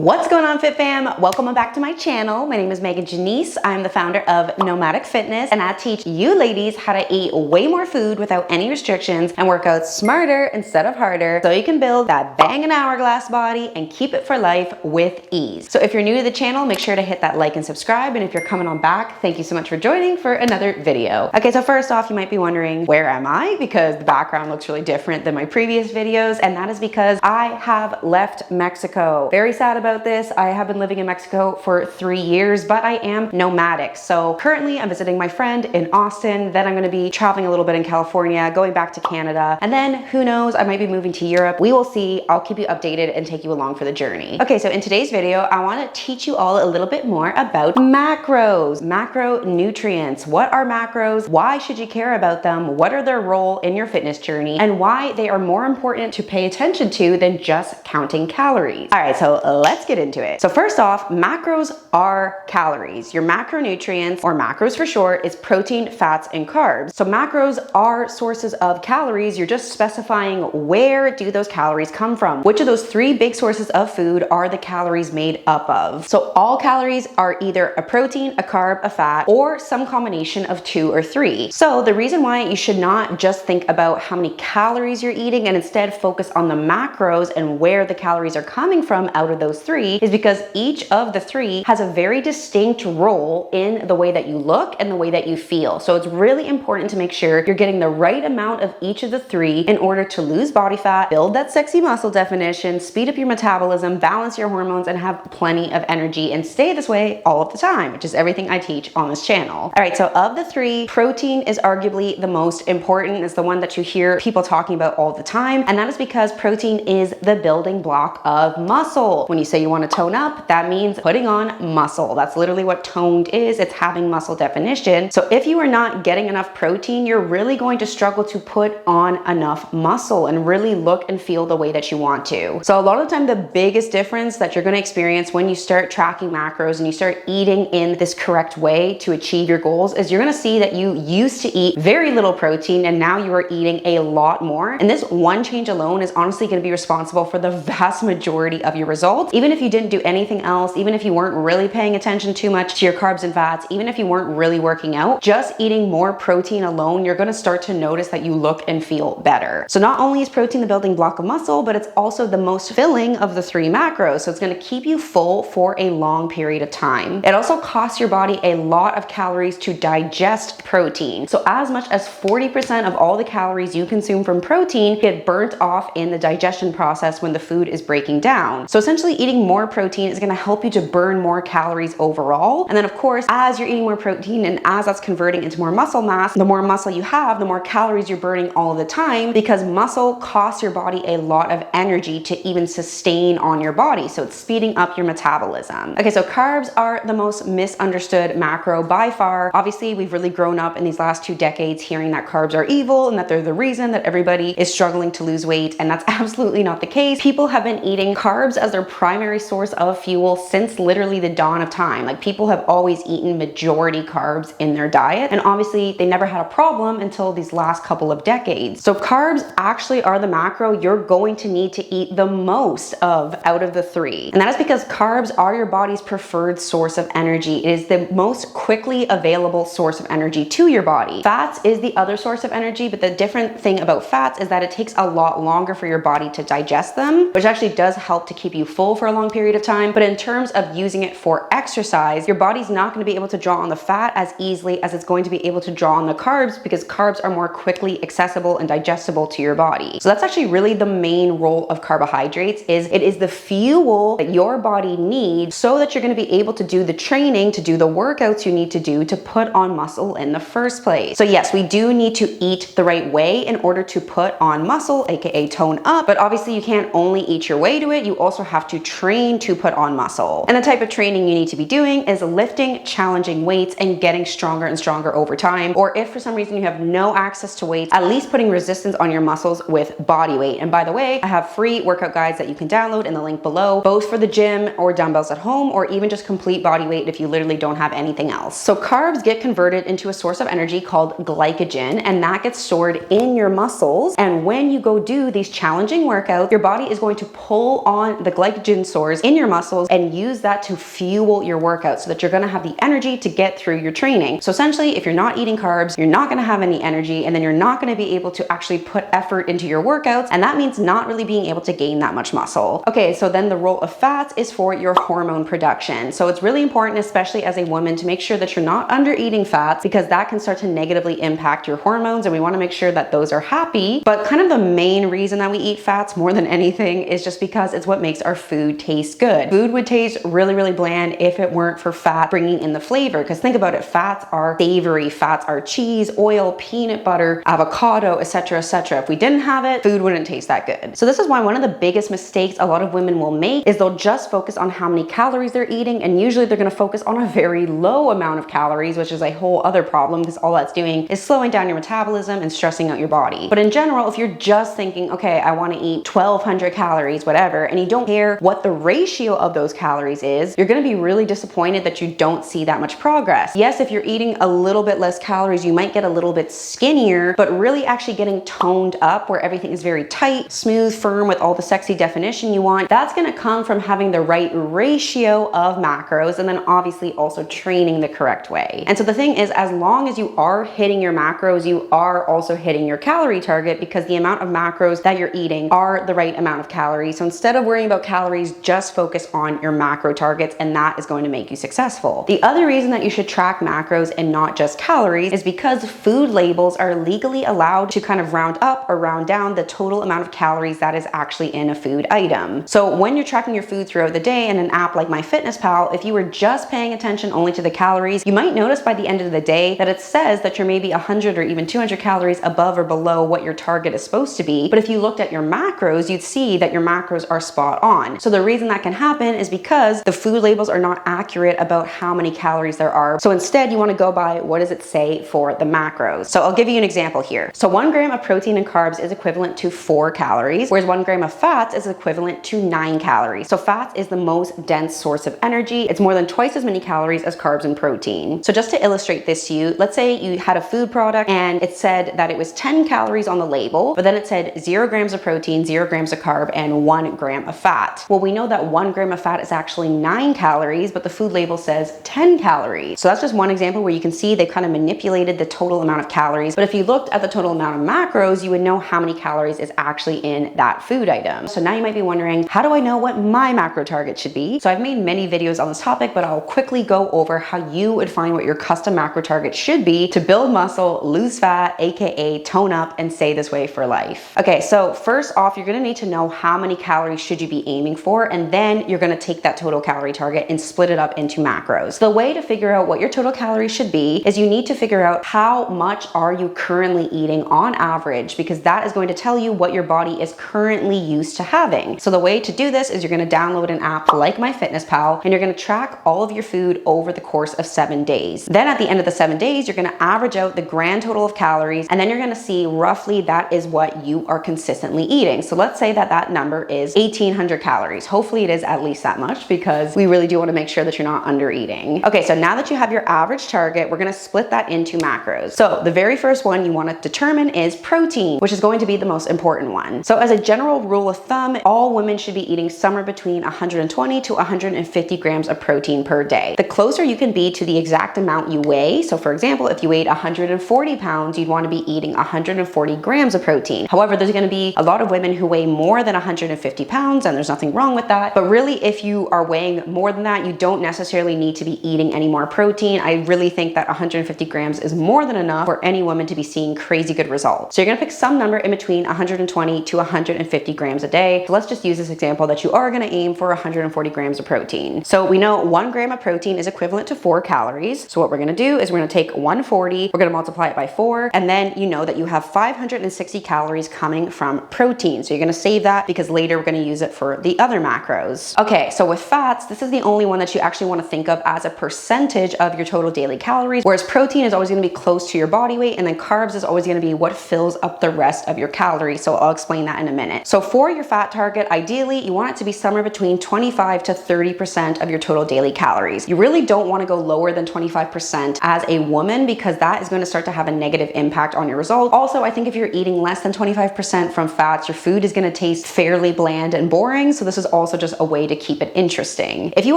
What's going on, Fit Fam? Welcome back to my channel. My name is Megan Janice. I'm the founder of Nomadic Fitness, and I teach you ladies how to eat way more food without any restrictions and work out smarter instead of harder so you can build that banging hourglass body and keep it for life with ease. So if you're new to the channel, make sure to hit that like and subscribe. And if you're coming on back, thank you so much for joining for another video. Okay, so first off, you might be wondering, where am I? Because the background looks really different than my previous videos, and that is because I have left Mexico. Very sad about this. I have been living in Mexico for 3 years, but I am nomadic. So currently I'm visiting my friend in Austin. Then I'm going to be traveling a little bit in California, going back to Canada. And then who knows, I might be moving to Europe. We will see. I'll keep you updated and take you along for the journey. Okay, so in today's video, I want to teach you all a little bit more about macros, macronutrients. What are macros? Why should you care about them? What are their role in your fitness journey? And why they are more important to pay attention to than just counting calories. All right, so let's get into it. So first off, macros are calories. Your macronutrients, or macros for short, is protein, fats, and carbs. So macros are sources of calories. You're just specifying where do those calories come from. Which of those three big sources of food are the calories made up of? So all calories are either a protein, a carb, a fat, or some combination of 2 or 3. So the reason why you should not just think about how many calories you're eating and instead focus on the macros and where the calories are coming from out of those 3 is because each of the 3 has a very distinct role in the way that you look and the way that you feel. So it's really important to make sure you're getting the right amount of each of the 3 in order to lose body fat, build that sexy muscle definition, speed up your metabolism, balance your hormones, and have plenty of energy and stay this way all of the time, which is everything I teach on this channel. All right, so of the 3, protein is arguably the most important. It's the one that you hear people talking about all the time, and that is because protein is the building block of muscle. When you say you want to tone up, that means putting on muscle. That's literally what toned is. It's having muscle definition. So if you are not getting enough protein, you're really going to struggle to put on enough muscle and really look and feel the way that you want to. So a lot of the time, the biggest difference that you're going to experience when you start tracking macros and you start eating in this correct way to achieve your goals is you're going to see that you used to eat very little protein and now you are eating a lot more. And this one change alone is honestly going to be responsible for the vast majority of your results. Even if you didn't do anything else, even if you weren't really paying attention too much to your carbs and fats, even if you weren't really working out, just eating more protein alone, you're going to start to notice that you look and feel better. So not only is protein the building block of muscle, but it's also the most filling of the 3 macros. So it's going to keep you full for a long period of time. It also costs your body a lot of calories to digest protein. So as much as 40% of all the calories you consume from protein get burnt off in the digestion process when the food is breaking down. So essentially eating more protein is going to help you to burn more calories overall. And then of course, as you're eating more protein and as that's converting into more muscle mass, the more muscle you have, the more calories you're burning all of the time, because muscle costs your body a lot of energy to even sustain on your body. So it's speeding up your metabolism. Okay, so carbs are the most misunderstood macro by far. Obviously, we've really grown up in these last 2 decades hearing that carbs are evil and that they're the reason that everybody is struggling to lose weight. And that's absolutely not the case. People have been eating carbs as their primary source of fuel since literally the dawn of time. Like, people have always eaten majority carbs in their diet. And obviously they never had a problem until these last couple of decades. So carbs actually are the macro you're going to need to eat the most of out of the 3. And that is because carbs are your body's preferred source of energy. It is the most quickly available source of energy to your body. Fats is the other source of energy, but the different thing about fats is that it takes a lot longer for your body to digest them, which actually does help to keep you full for a long period of time. But in terms of using it for exercise, your body's not going to be able to draw on the fat as easily as it's going to be able to draw on the carbs, because carbs are more quickly accessible and digestible to your body. So that's actually really the main role of carbohydrates. It is the fuel that your body needs so that you're going to be able to do the training, to do the workouts you need to do to put on muscle in the first place. So yes, we do need to eat the right way in order to put on muscle, aka tone up, but obviously you can't only eat your way to it, you also have to train to put on muscle. And the type of training you need to be doing is lifting challenging weights and getting stronger and stronger over time. Or if for some reason you have no access to weights, at least putting resistance on your muscles with body weight. And by the way, I have free workout guides that you can download in the link below, both for the gym or dumbbells at home, or even just complete body weight if you literally don't have anything else. So carbs get converted into a source of energy called glycogen, and that gets stored in your muscles. And when you go do these challenging workouts, your body is going to pull on the glycogen source in your muscles and use that to fuel your workout so that you're gonna have the energy to get through your training. So essentially, if you're not eating carbs, you're not gonna have any energy, and then you're not gonna be able to actually put effort into your workouts, and that means not really being able to gain that much muscle. Okay, so then the role of fats is for your hormone production. So it's really important, especially as a woman, to make sure that you're not under eating fats, because that can start to negatively impact your hormones, and we wanna make sure that those are happy. But kind of the main reason that we eat fats more than anything is just because it's what makes our food taste good. Food would taste really, really bland if it weren't for fat bringing in the flavor, because think about it, fats are savory, fats are cheese, oil, peanut butter, avocado, etc., etc. If we didn't have it, food wouldn't taste that good. So this is why one of the biggest mistakes a lot of women will make is they'll just focus on how many calories they're eating, and usually they're gonna focus on a very low amount of calories, which is a whole other problem, because all that's doing is slowing down your metabolism and stressing out your body. But in general, if you're just thinking, okay, I wanna eat 1,200 calories, whatever, and you don't care what the ratio of those calories is, you're gonna be really disappointed that you don't see that much progress. Yes, if you're eating a little bit less calories, you might get a little bit skinnier, but really actually getting toned up where everything is very tight, smooth, firm, with all the sexy definition you want, that's gonna come from having the right ratio of macros, and then obviously also training the correct way. And so the thing is, as long as you are hitting your macros, you are also hitting your calorie target, because the amount of macros that you're eating are the right amount of calories. So instead of worrying about calories, just focus on your macro targets, and that is going to make you successful. The other reason that you should track macros and not just calories is because food labels are legally allowed to kind of round up or round down the total amount of calories that is actually in a food item. So when you're tracking your food throughout the day in an app like MyFitnessPal, if you were just paying attention only to the calories, you might notice by the end of the day that it says that you're maybe 100 or even 200 calories above or below what your target is supposed to be. But if you looked at your macros, you'd see that your macros are spot on. So the reason that can happen is because the food labels are not accurate about how many calories there are. So instead, you want to go by what does it say for the macros. So I'll give you an example here. So 1 gram of protein and carbs is equivalent to 4 calories, whereas 1 gram of fats is equivalent to 9 calories. So fats is the most dense source of energy. It's more than twice as many calories as carbs and protein. So just to illustrate this to you, let's say you had a food product and it said that it was 10 calories on the label, but then it said 0 grams of protein, 0 grams of carb, and 1 gram of fat. Well, we know that 1 gram of fat is actually 9 calories, but the food label says 10 calories. So that's just one example where you can see they kind of manipulated the total amount of calories. But if you looked at the total amount of macros, you would know how many calories is actually in that food item. So now you might be wondering, how do I know what my macro target should be? So I've made many videos on this topic, but I'll quickly go over how you would find what your custom macro target should be to build muscle, lose fat, aka tone up, and stay this way for life. Okay, so first off, you're gonna need to know how many calories should you be aiming for, and then you're gonna take that total calorie target and split it up into macros. The way to figure out what your total calories should be is you need to figure out how much are you currently eating on average, because that is going to tell you what your body is currently used to having. So the way to do this is you're gonna download an app like MyFitnessPal, and you're gonna track all of your food over the course of 7 days. Then at the end of the 7 days, you're gonna average out the grand total of calories, and then you're gonna see roughly that is what you are consistently eating. So let's say that that number is 1,800 calories. Hopefully it is at least that much, because we really do wanna make sure that you're not under eating. Okay, so now that you have your average target, we're gonna split that into macros. So the very first one you wanna determine is protein, which is going to be the most important one. So as a general rule of thumb, all women should be eating somewhere between 120 to 150 grams of protein per day. The closer you can be to the exact amount you weigh, so for example, if you weighed 140 pounds, you'd wanna be eating 140 grams of protein. However, there's gonna be a lot of women who weigh more than 150 pounds, and there's nothing wrong with that. But really, if you are weighing more than that, you don't necessarily need to be eating any more protein. I really think that 150 grams is more than enough for any woman to be seeing crazy good results. So you're gonna pick some number in between 120 to 150 grams a day. So let's just use this example that you are gonna aim for 140 grams of protein. So we know 1 gram of protein is equivalent to 4 calories. So what we're gonna do is we're gonna take 140, we're gonna multiply it by 4, and then you know that you have 560 calories coming from protein. So you're gonna save that because later we're gonna use it for the other macros. Okay, so with fats, this is the only one that you actually wanna think of as a percentage of your total daily calories, whereas protein is always gonna be close to your body weight, and then carbs is always gonna be what fills up the rest of your calories. So I'll explain that in a minute. So for your fat target, ideally, you want it to be somewhere between 25 to 30% of your total daily calories. You really don't wanna go lower than 25% as a woman, because that is gonna start to have a negative impact on your results. Also, I think if you're eating less than 25% from fats, your food is gonna taste fairly bland and boring. So this is also just a way to keep it interesting. If you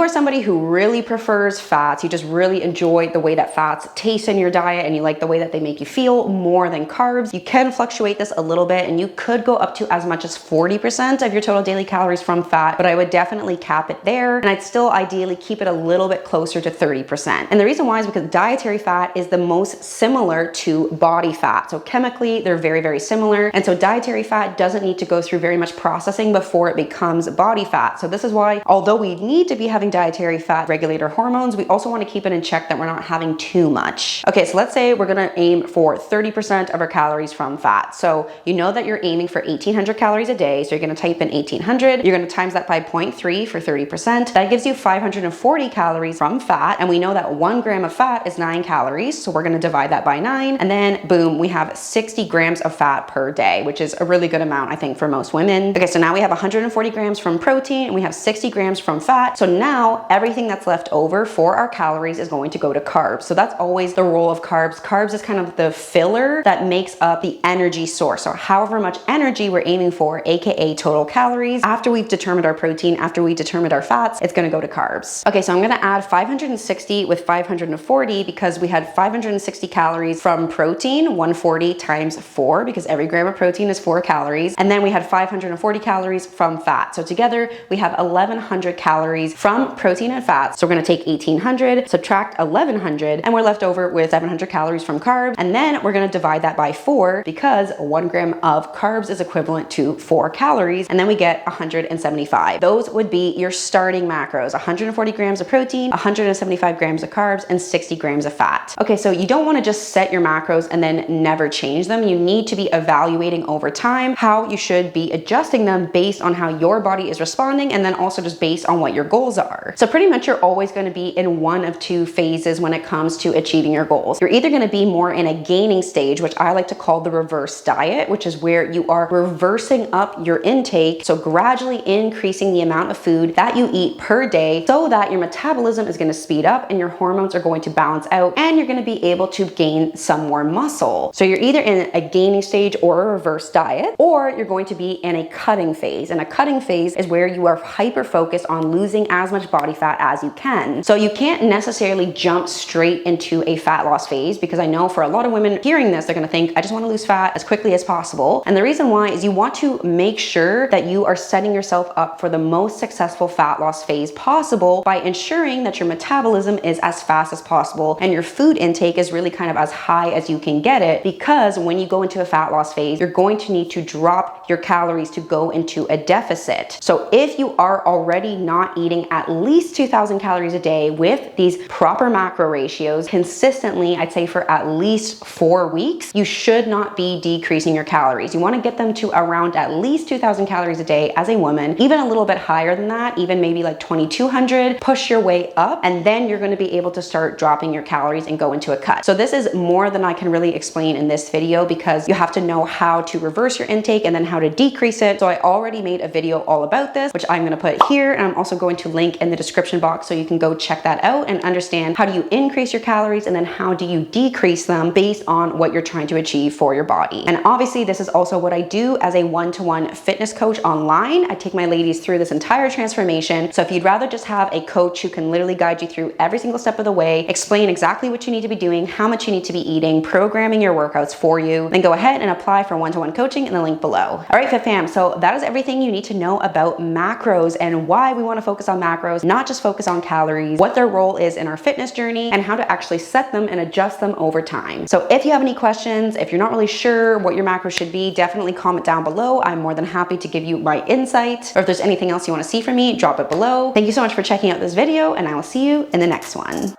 are somebody who really prefers fats, you just really enjoy the way that fats taste in your diet and you like the way that they make you feel more than carbs, you can fluctuate this a little bit and you could go up to as much as 40% of your total daily calories from fat, but I would definitely cap it there, and I'd still ideally keep it a little bit closer to 30%. And the reason why is because dietary fat is the most similar to body fat. So chemically, they're very, very similar. And so dietary fat doesn't need to go through very much processing before it becomes body fat. So this is why, although we need to be having dietary fat regulate our hormones, we also want to keep it in check that we're not having too much. Okay, so let's say we're gonna aim for 30% of our calories from fat. So you know that you're aiming for 1,800 calories a day. So you're gonna type in 1,800, you're gonna times that by 0.3 for 30%. That gives you 540 calories from fat. And we know that 1 gram of fat is 9 calories. So we're gonna divide that by 9. And then boom, we have 60 grams of fat per day, which is a really good amount, I think, for most women. Okay, so now we have 140 grams from protein and we have 60 grams from fat. So now everything that's left over for our calories is going to go to carbs. So that's always the role of carbs. Carbs is kind of the filler that makes up the energy source. So however much energy we're aiming for, AKA total calories, after we've determined our protein, after we determined our fats, it's gonna go to carbs. Okay, so I'm gonna add 560 with 540 because we had 560 calories from protein, 140 times 4, because every gram of protein is 4 calories. And then we had 540 calories from fat. So together we have 1,100 calories from protein and fat. So we're gonna take 1,800, subtract 1,100, and we're left over with 700 calories from carbs. And then we're gonna divide that by 4 because 1 gram of carbs is equivalent to 4 calories. And then we get 175. Those would be your starting macros: 140 grams of protein, 175 grams of carbs, and 60 grams of fat. Okay, so you don't wanna just set your macros and then never change them. You need to be evaluating over time how you should be adjusting them based on how your body is responding, and then also just based on what your goals are. So pretty much you're always gonna be in one of two phases when it comes to achieving your goals. You're either gonna be more in a gaining stage, which I like to call the reverse diet, which is where you are reversing up your intake, so gradually increasing the amount of food that you eat per day so that your metabolism is gonna speed up and your hormones are going to balance out and you're gonna be able to gain some more muscle. So you're either in a gaining stage or a reverse diet, or you're going to be in a cutting phase. And a cutting phase is where you are hyper focused on losing as much body fat as you can. So you can't necessarily jump straight into a fat loss phase, because I know for a lot of women hearing this, they're gonna think, I just wanna lose fat as quickly as possible. And the reason why is you want to make sure that you are setting yourself up for the most successful fat loss phase possible by ensuring that your metabolism is as fast as possible and your food intake is really kind of as high as you can get it, because when you go into a fat loss phase, you're going to need to drop your calories to go into a deficit. So if you are already not eating at least 2,000 calories a day with these proper macro ratios consistently, I'd say for at least 4 weeks, you should not be decreasing your calories. You want to get them to around at least 2,000 calories a day as a woman, even a little bit higher than that, even maybe like 2,200. Push your way up, and then you're going to be able to start dropping your calories and go into a cut. So this is more than I can really explain in this video, because you have to know how to reverse your intake and then how to decrease it. So I already made a video all about this, which I'm going to put here, and I'm also going to link in the description box so you can go check that out and understand how do you increase your calories and then how do you decrease them based on what you're trying to achieve for your body. And obviously this is also what I do as a one-to-one fitness coach online. I take my ladies through this entire transformation. So if you'd rather just have a coach who can literally guide you through every single step of the way, explain exactly what you need to be doing, how much you need to be eating, programming your workouts for you, then go ahead and apply for one-to-one coaching in the link below. All right, Fit Fam, so that is everything you need to know about macros and why we want to focus on macros, not just focus on calories, what their role is in our fitness journey, and how to actually set them and adjust them over time. So if you have any questions, if you're not really sure what your macros should be, definitely comment down below. I'm more than happy to give you my insight, or if there's anything else you want to see from me, drop it below. Thank you so much for checking out this video, and I will see you in the next one.